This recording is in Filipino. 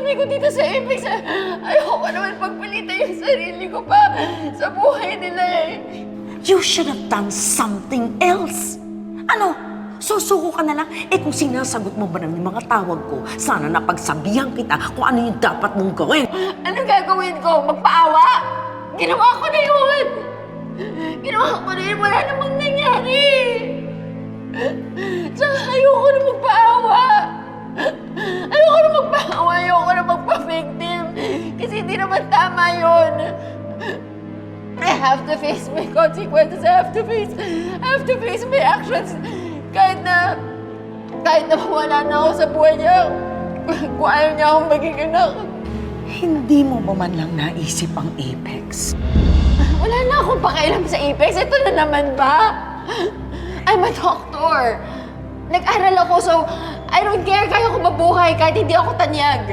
sabi ko dito sa Apex, ayoko naman pagpalitan yung sarili ko pa sa buhay nila eh. You should have done something else. Ano? Susuko ka na lang? Eh kung sinasagot mo ba ng mga tawag ko, sana napagsabihan kita kung ano yung dapat mong gawin. Ano gagawin ko? Magpaawa? Ginawa ko na yun! Ginawa ko na yun, wala namang nangyari! Tsaka ayoko na magpaawa! Ayoko na magpaawa, ayoko na magpa-victim! Kasi hindi naman tama yun! I have to face my consequences. I have to face my actions. Kahit na wala na ako sa buhay niya, kung ayaw niya akong maging anak. Hindi mo ba man lang naisip ang Apex? Wala na akong pakialam sa Apex. Ito na naman ba? I'm a doctor. Nag-aral ako, so I don't care. Kaya ko mabuhay kahit hindi ako tanyag.